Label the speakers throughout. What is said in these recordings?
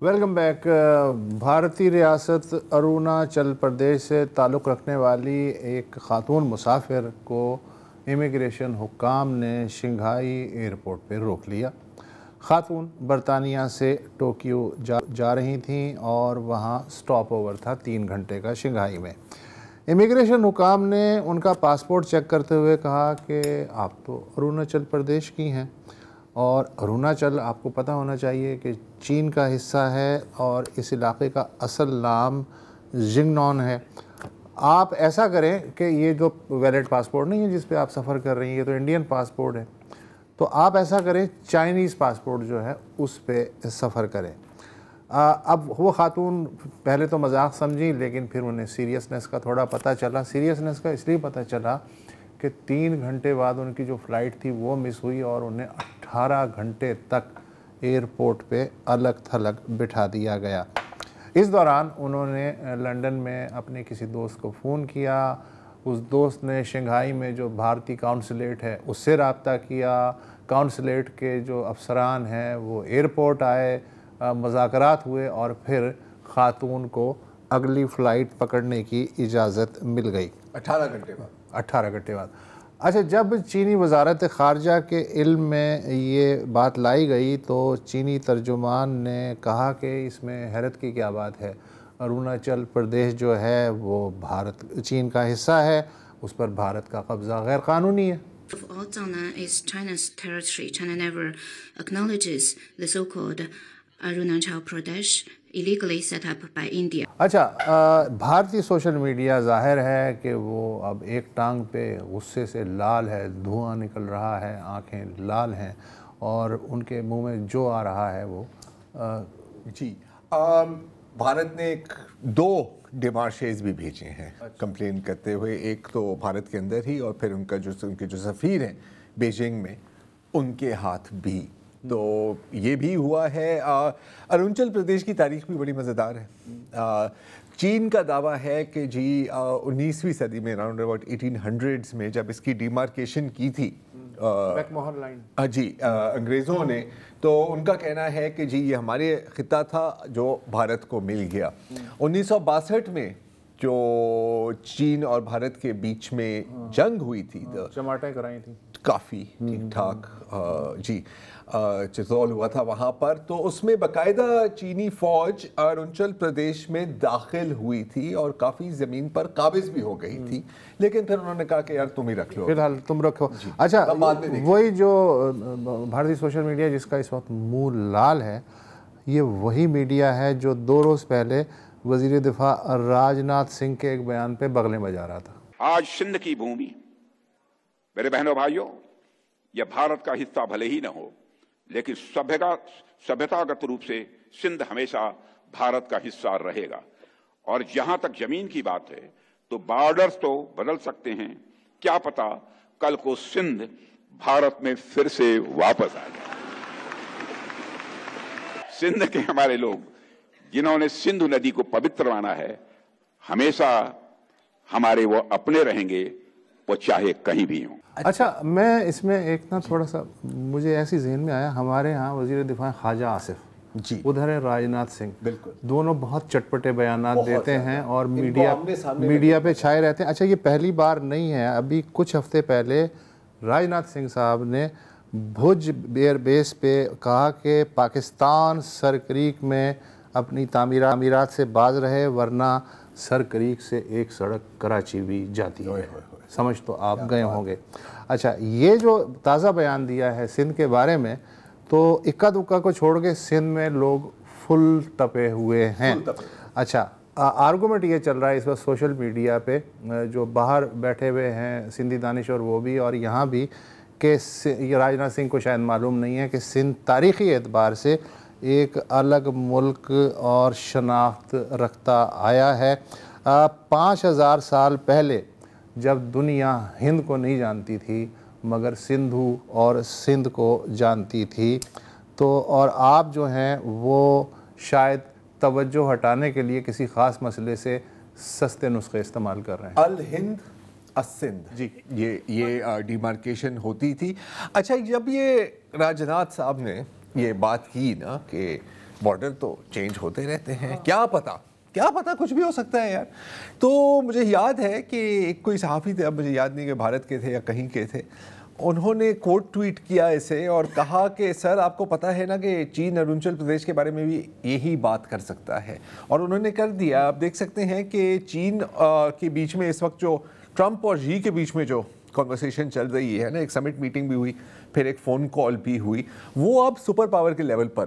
Speaker 1: Welcome back. भारतीय रियासत अरुणाचल प्रदेश से ताल्लुक़ रखने वाली एक ख़ातून मुसाफिर को इमिग्रेशन हुक्काम ने शंघाई एयरपोर्ट पर रोक लिया। ख़ातून बरतानिया से टोक्यो जा रही थीं और वहाँ स्टॉप ओवर था 3 घंटे का शंघाई में। इमिग्रेशन हुक्काम ने उनका पासपोर्ट चेक करते हुए कहा कि आप तो अरुणाचल प्रदेश की हैं और अरुणाचल आपको पता होना चाहिए कि चीन का हिस्सा है और इस इलाके का असल नाम जिंगनॉन है। आप ऐसा करें कि ये जो वैलिड पासपोर्ट नहीं है जिस पे आप सफ़र कर रही हैं, ये तो इंडियन पासपोर्ट है, तो आप ऐसा करें चाइनीज़ पासपोर्ट जो है उस पे सफ़र करें। अब वो ख़ातून पहले तो मजाक समझी, लेकिन फिर उन्हें सीरियसनेस का थोड़ा पता चला। सीरियसनेस का इसलिए पता चला कि 3 घंटे बाद उनकी जो फ़्लाइट थी वो मिस हुई और उन्हें 18 घंटे तक एयरपोर्ट पे अलग थलग बिठा दिया गया। इस दौरान उन्होंने लंदन में अपने किसी दोस्त को फ़ोन किया। उस दोस्त ने शंघाई में जो भारतीय काउंसलेट है उससे रब्ता किया। काउंसलेट के जो अफसरान हैं वो एयरपोर्ट आए, मुज़ाकरात हुए और फिर ख़ातून को अगली फ़्लाइट पकड़ने की इजाज़त मिल गई
Speaker 2: 18 घंटे बाद।
Speaker 1: 18 घंटे बाद। अच्छा, जब चीनी वज़ारत ख़ारजा के इल्म में ये बात लाई गई तो चीनी तर्जुमान ने कहा कि इसमें हैरत की क्या बात है, अरुणाचल प्रदेश जो है वो चीन का हिस्सा है, उस पर भारत का कब्ज़ा गैर कानूनी है।
Speaker 3: All Zhangnan is China's territory. China never acknowledges the so-called Arunachal Pradesh illegally set up by India.
Speaker 1: अच्छा, भारतीय सोशल मीडिया ज़ाहिर है कि वो अब एक टांग पे गुस्से से लाल है, धुआं निकल रहा है, आंखें लाल हैं और उनके मुंह में जो आ रहा है वो
Speaker 2: जी भारत ने 2 डिमार्शेज भी भेजे हैं कंप्लेन करते हुए। एक तो भारत के अंदर ही और फिर उनके जो सफ़ीर हैं बीजिंग में उनके हाथ भी। तो ये भी हुआ है। अरुणाचल प्रदेश की तारीख भी बड़ी मज़ेदार है। चीन का दावा है कि जी 19वीं सदी में अराउंड अबाउट 1800s में जब इसकी डिमार्केशन की थी
Speaker 1: मैकमोहन लाइन
Speaker 2: जी अंग्रेज़ों ने, तो उनका कहना है कि जी ये हमारे ख़िता था जो भारत को मिल गया। 1962 में जो चीन और भारत के बीच में जंग हुई थी,
Speaker 1: चमाटें कराई थी,
Speaker 2: काफ़ी ठीक ठाक जी चितौल हुआ था वहाँ पर। तो उसमें बाकायदा चीनी फ़ौज अरुणाचल प्रदेश में दाखिल हुई थी और काफ़ी ज़मीन पर काबिज़ भी हो गई थी, लेकिन फिर उन्होंने कहा कि यार तुम ही रख लो,
Speaker 1: फिलहाल तुम रखो। अच्छा, वही जो भारतीय सोशल मीडिया जिसका इस वक्त मुँह लाल है, ये वही मीडिया है जो 2 रोज़ पहले वज़ीर दिफा राजनाथ सिंह के एक बयान पे बगलें बजा रहा था।
Speaker 4: आज सिंध की भूमि, मेरे बहनों भाइयों, यह भारत का हिस्सा भले ही न हो, लेकिन सभ्यतागत रूप से सिंध हमेशा भारत का हिस्सा रहेगा। और जहां तक जमीन की बात है तो बॉर्डर्स तो बदल सकते हैं, क्या पता कल को सिंध भारत में फिर से वापस आ जाए। सिंध के हमारे लोग जिन्होंने सिंधु नदी को पवित्र माना है, हमेशा हमारे वो अपने रहेंगे, वो चाहे कहीं भी हों।
Speaker 1: अच्छा, मैं इसमें एक ना थोड़ा सा मुझे ऐसी ज़हन में आया, हमारे यहाँ वज़ीर दिफा ख्वाजा आसिफ
Speaker 2: जी,
Speaker 1: उधर है राजनाथ सिंह,
Speaker 2: बिल्कुल
Speaker 1: दोनों बहुत चटपटे बयानात देते हैं और मीडिया पे छाए रहते हैं। अच्छा, ये पहली बार नहीं है, अभी कुछ हफ्ते पहले राजनाथ सिंह साहब ने भुज एयर बेस पे कहा कि पाकिस्तान सर क्रीक में अपनी तामीरात से बाज रहे, वरना सर क्रीक से एक सड़क कराची भी जाती है। समझ तो आप गए होंगे। अच्छा, ये जो ताज़ा बयान दिया है सिंध के बारे में, तो इक्का दुक्का को छोड़ के सिंध में लोग फुल तपे हुए हैं। अच्छा, आर्गूमेंट ये चल रहा है इस वक्त सोशल मीडिया पे, जो बाहर बैठे हुए हैं सिंधी दानिश और वो भी और यहाँ भी, कि राजनाथ सिंह को शायद मालूम नहीं है कि सिंध तारीख़ी एतबार से एक अलग मुल्क और शनाख्त रखता आया है। 5000 साल पहले जब दुनिया हिंद को नहीं जानती थी मगर सिंधु और सिंध को जानती थी, तो और आप जो हैं वो शायद तवज्जो हटाने के लिए किसी ख़ास मसले से सस्ते नुस्खे इस्तेमाल कर रहे हैं।
Speaker 2: अल हिंद सिंध जी, ये डिमार्केशन होती थी। अच्छा, जब ये राजनाथ साहब ने یہ بات کی نا کہ بارڈر تو چینج ہوتے رہتے ہیں, کیا پتا کچھ بھی ہو سکتا ہے یار. تو مجھے یاد ہے کہ ایک کوئی صحافی تھے, اب مجھے یاد نہیں کہ بھارت کے تھے یا کہیں کے تھے, انہوں نے کوٹ ٹویٹ کیا اسے اور کہا کہ سر آپ کو پتہ ہے نا کہ چین اروناچل پردیش کے بارے میں بھی یہی بات کر سکتا ہے, اور انہوں نے کر دیا. آپ دیکھ سکتے ہیں کہ چین کے بیچ میں اس وقت جو ٹرمپ اور جی کے بیچ میں جو کنورسیشن چل رہی ہے نا, ایک سمٹ میٹنگ بھی ہوئی, پھر ایک فون کال بھی ہوئی, وہ اب سپر پاور کے لیول پر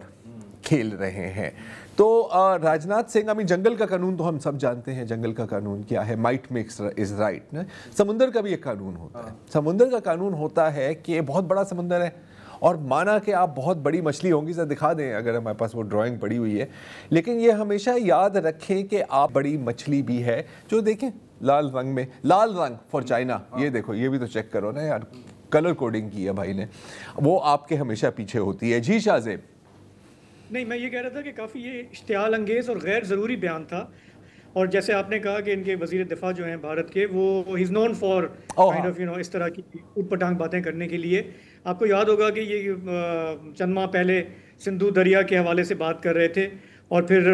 Speaker 2: کھیل رہے ہیں. تو راجناتھ سنگھ, جنگل کا قانون تو ہم سب جانتے ہیں, جنگل کا قانون کیا ہے, مائٹ میکس از رائٹ. سمندر کا بھی ایک قانون ہوتا ہے. سمندر کا قانون ہوتا ہے کہ بہت بڑا سمندر ہے, اور مانا کہ آپ بہت بڑی مچھلی ہوں گی, ذرا دکھا دیں اگر ہمارے پاس وہ ڈرائنگ پڑی ہوئی ہے, لیکن یہ ہمیشہ یاد رکھیں کہ آپ بڑی مچھلی بھی ہے جو دیکھیں لال رنگ میں, لال رنگ فار چائنا, یہ دیکھو, یہ بھی تو چیک کرو نا یار, کلر کوڈنگ کی ہے بھائی نے, وہ آپ کے ہمیشہ پیچھے ہوتی ہے. جی شاہ زیب.
Speaker 5: نہیں, میں یہ کہہ رہا تھا کہ کافی یہ اشتعال انگیز اور غیر ضروری بیان تھا, اور جیسے آپ نے کہا کہ ان کے وزیر دفاع جو ہیں بھارت کے, وہ ہی از نون فار کائنڈ آف اس طرح کی اوٹ پٹانگ باتیں کرنے کے لیے. آپ کو یاد ہوگا کہ یہ چند ماہ پہلے سندھو دریا کے حوالے سے بات کر رہے تھے, اور پھر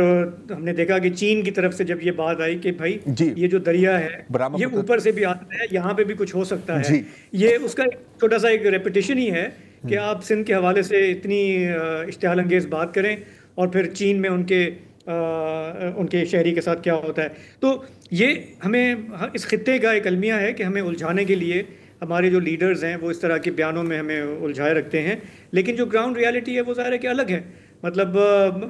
Speaker 5: ہم نے دیکھا کہ چین کی طرف سے جب یہ بات آئی کہ بھائی یہ جو دریا ہے یہ اوپر سے بھی آتا ہے, یہاں پہ بھی کچھ ہو سکتا ہے, یہ اس کا چھوٹا سا ایک ریپیٹیشن ہی ہے کہ آپ سندھ کے حوالے سے اتنی اشتعال انگیز بات کریں اور پھر چین میں ان کے شہری کے ساتھ کیا ہوتا ہے. تو یہ ہمیں اس خطے کا ایک المیہ ہے کہ ہمیں الجھانے کے لیے ہمارے جو لیڈرز ہیں وہ اس طرح کے بیانوں میں ہمیں الجھائے رکھتے ہیں, لیکن جو گراؤنڈ ریالٹی ہے وہ ظاہر ہے کہ الگ ہے. مطلب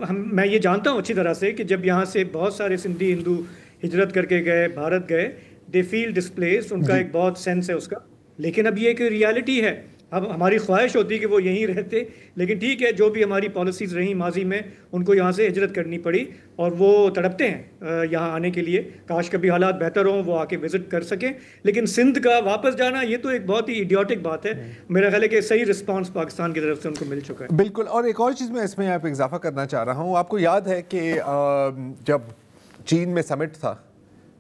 Speaker 5: میں یہ جانتا ہوں اچھی طرح سے کہ جب یہاں سے بہت سارے سندھی ہندو ہجرت کر کے گئے, بھارت گئے, دے فیل ڈسپلیس, ان کا ایک بہت سینس ہے اس کا, لیکن اب یہ ایک ریالٹی ہے. اب ہماری خواہش ہوتی کہ وہ یہیں رہتے, لیکن ٹھیک ہے, جو بھی ہماری پالیسیز رہیں ماضی میں, ان کو یہاں سے ہجرت کرنی پڑی, اور وہ تڑپتے ہیں یہاں آنے کے لیے. کاش کبھی حالات بہتر ہوں, وہ آ کے وزٹ کر سکیں, لیکن سندھ کا واپس جانا یہ تو ایک بہت ہی ایڈیوٹک بات ہے. میرا خیال ہے کہ صحیح رسپانس پاکستان کی طرف سے ان کو مل چکا ہے.
Speaker 2: بالکل. اور ایک اور چیز میں اس میں آپ اضافہ کرنا چاہ رہا ہوں, آپ کو یاد ہے کہ جب چین میں سمٹ تھا,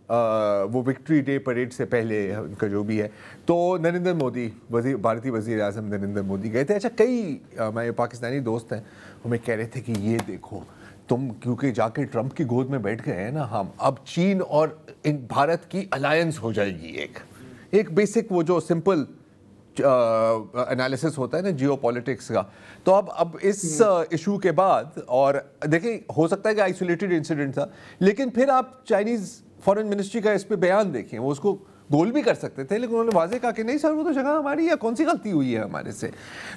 Speaker 2: وہ وکٹری ڈے پریڈ سے پہلے ان کا جو بھی ہے, تو نریندر مودی بھارتی وزیر اعظم نریندر مودی گئے تھے. اچھا, کئی ہمارے پاکستانی دوست ہیں, ہمیں کہہ رہے تھے کہ یہ دیکھو تم کیونکہ جا کے ٹرمپ کی گود میں بیٹھ گئے ہیں نا, ہم اب چین اور بھارت کی الائنس ہو جائے گی. ایک بیسک وہ جو سمپل انالیسس ہوتا ہے نا جیو پالیٹکس کا. تو اب اس ایشو کے بعد, اور دیکھیں ہو سکتا ہے کہ آئسولیٹڈ انسیڈنٹ تھا, لیکن پھر آپ چائنیز فارن منسٹری کا اس پہ بیان دیکھیں, وہ اس کو گول بھی کر سکتے تھے, لیکن انہوں نے واضح کہا کہ نہیں سر, وہ تو جگہ ہماری ہے, کون سی غلطی ہوئی ہے ہمارے سے.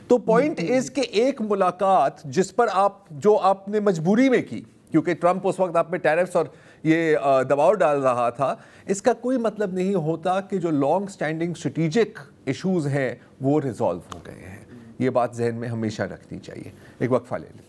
Speaker 2: تو پوائنٹ از کہ ایک ملاقات جس پر آپ نے مجبوری میں کی, کیونکہ ٹرمپ اس وقت آپ پہ ٹیرفس اور یہ دباؤ ڈال رہا تھا, اس کا کوئی مطلب نہیں ہوتا کہ جو لانگ سٹینڈنگ اسٹریٹجک ایشوز ہیں وہ ریزالو ہو گئے ہیں. یہ بات ذہن میں ہمیشہ رکھنی چاہیے. ایک وقفہ لے لیں.